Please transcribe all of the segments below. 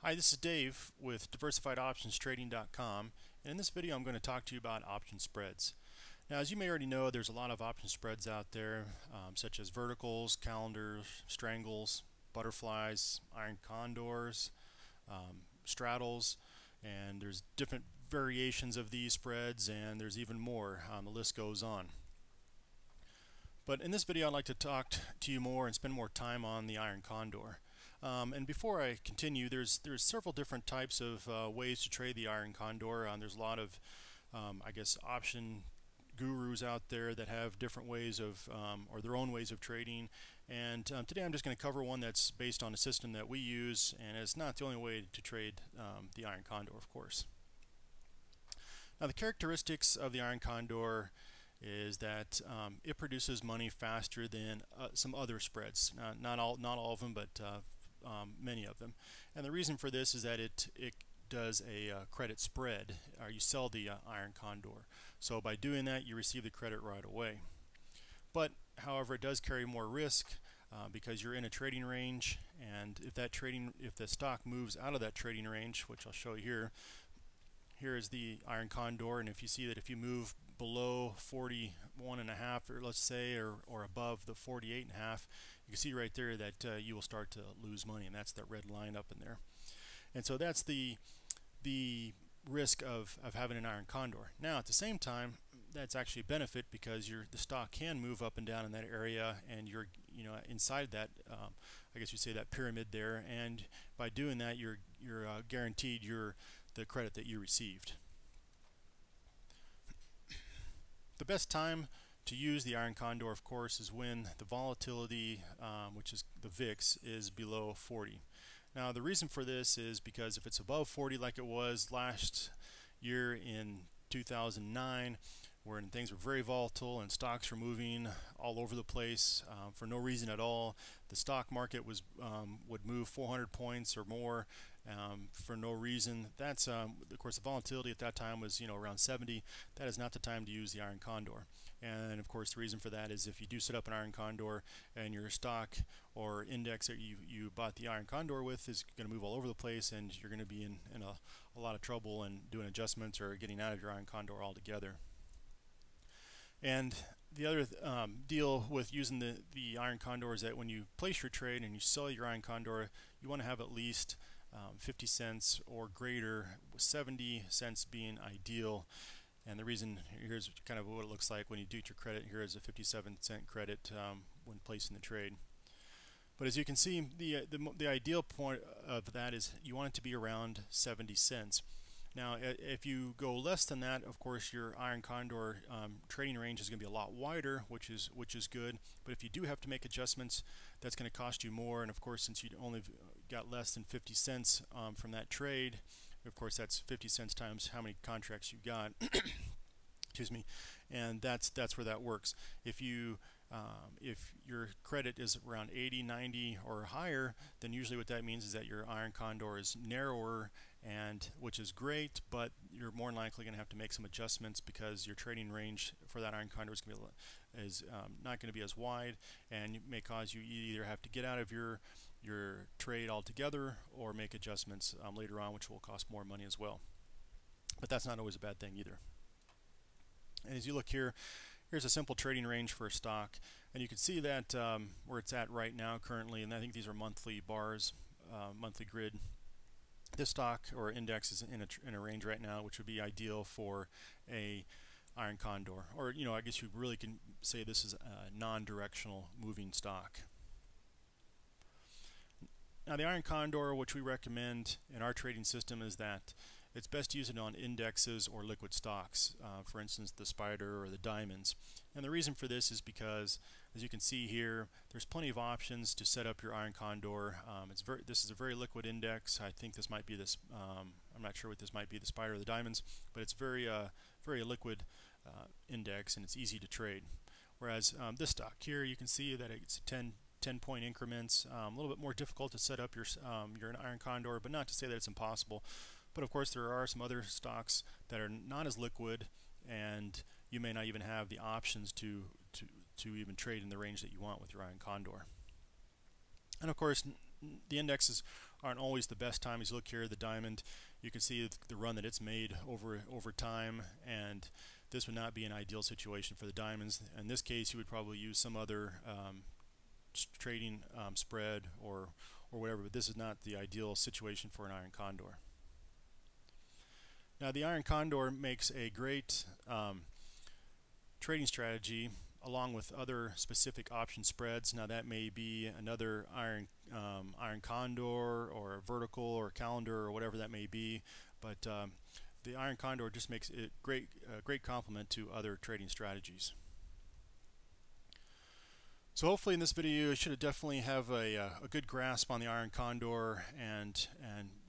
Hi, this is Dave with DiversifiedOptionsTrading.com, and in this video I'm going to talk to you about option spreads. Now, as you may already know, there's a lot of option spreads out there, such as verticals, calendars, strangles, butterflies, iron condors, straddles, and there's different variations of these spreads, and there's even more. The list goes on. But in this video I'd like to talk to you more and spend more time on the iron condor. And before I continue, there's several different types of ways to trade the iron condor. There's a lot of I guess option gurus out there that have different ways of or their own ways of trading, and today I'm just going to cover one that's based on a system that we use, and it's not the only way to trade the iron condor, of course. Now, the characteristics of the iron condor is that it produces money faster than some other spreads. Not all of them, but many of them. And the reason for this is that it does a credit spread, or you sell the iron condor. So by doing that, you receive the credit right away. But however, it does carry more risk because you're in a trading range, and if the stock moves out of that trading range, which I'll show you here. Here is the iron condor, and if you see that if you move below 41.5, or let's say, or above the 48.5, you can see right there that you will start to lose money, and that's that red line up in there. And so that's the risk of having an iron condor. Now, at the same time, that's actually a benefit because the stock can move up and down in that area, and you're inside that I guess you say that pyramid there, and by doing that, you're guaranteed the credit that you received. The best time to use the iron condor, of course, is when the volatility, which is the VIX, is below 40. Now, the reason for this is because if it's above 40 like it was last year in 2009, when things were very volatile and stocks were moving all over the place for no reason at all, the stock market would move 400 points or more for no reason. That's of course, the volatility at that time was around 70. That is not the time to use the iron condor. And of course, the reason for that is if you do set up an iron condor and your stock or index that you bought the iron condor with is going to move all over the place, and you're going to be in a lot of trouble and doing adjustments or getting out of your iron condor altogether. And the other deal with using the iron condor is that when you place your trade and you sell your iron condor, you want to have at least 50 cents or greater, with 70 cents being ideal. And the reason, here's kind of what it looks like when you do your credit. Here is a 57-cent credit when placing the trade. But as you can see, the ideal point of that is you want it to be around 70 cents. Now, if you go less than that, of course, your iron condor trading range is going to be a lot wider, which is good. But if you do have to make adjustments, that's going to cost you more. And of course, since you only got less than 50 cents from that trade, of course, that's 50 cents times how many contracts you got. Excuse me, and that's where that works. If your credit is around 80, 90 or higher, then usually what that means is that your iron condor is narrower, and which is great, but you're more than likely going to have to make some adjustments because your trading range for that iron condor is not going to be as wide, and it may cause you either have to get out of your trade altogether or make adjustments later on, which will cost more money as well. But that's not always a bad thing either. And as you look here, here's a simple trading range for a stock, and you can see that where it's at right now currently, and I think these are monthly bars, monthly grid. This stock or index is in a range right now, which would be ideal for a iron condor, or I guess you really can say this is a non-directional moving stock. Now, the iron condor, which we recommend in our trading system, is that it's best to use it on indexes or liquid stocks, for instance, the spider or the diamonds. And the reason for this is because, as you can see here, there's plenty of options to set up your iron condor. This is a very liquid index. I think this might be this. I'm not sure what this might be, the spider or the diamonds, but it's very liquid index, and it's easy to trade. Whereas this stock here, you can see that it's 10-point increments. A little bit more difficult to set up your iron condor, but not to say that it's impossible. But of course, there are some other stocks that are not as liquid, and you may not even have the options to even trade in the range that you want with your iron condor. And of course, the indexes aren't always the best time. As you look here, the diamond, you can see the run that it's made over time, and this would not be an ideal situation for the diamonds. In this case, you would probably use some other trading spread or whatever, but this is not the ideal situation for an Iron Condor. Now, the Iron Condor makes a great trading strategy along with other specific option spreads. Now, that may be another Iron Condor or a vertical or calendar or whatever that may be, but the Iron Condor just makes it a great complement to other trading strategies. So hopefully in this video you should definitely have a good grasp on the Iron Condor, and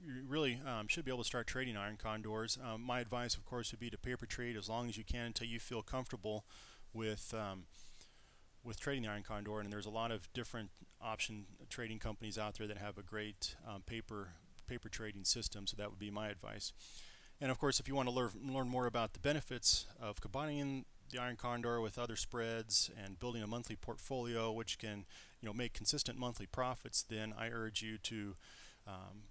you really should be able to start trading Iron Condors. My advice, of course, would be to paper trade as long as you can until you feel comfortable with trading the Iron Condor. And there's a lot of different option trading companies out there that have a great paper trading system, so that would be my advice. And of course, if you want to learn more about the benefits of combining the Iron Condor with other spreads and building a monthly portfolio which can make consistent monthly profits, then I urge you to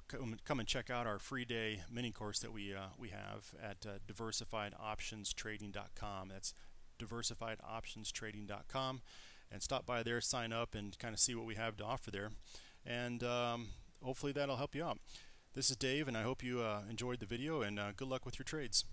come and check out our free day mini course that we have at diversifiedoptionstrading.com. That's diversifiedoptionstrading.com, and stop by there, sign up, and kind of see what we have to offer there, and hopefully that'll help you out. This is Dave, and I hope you enjoyed the video, and good luck with your trades.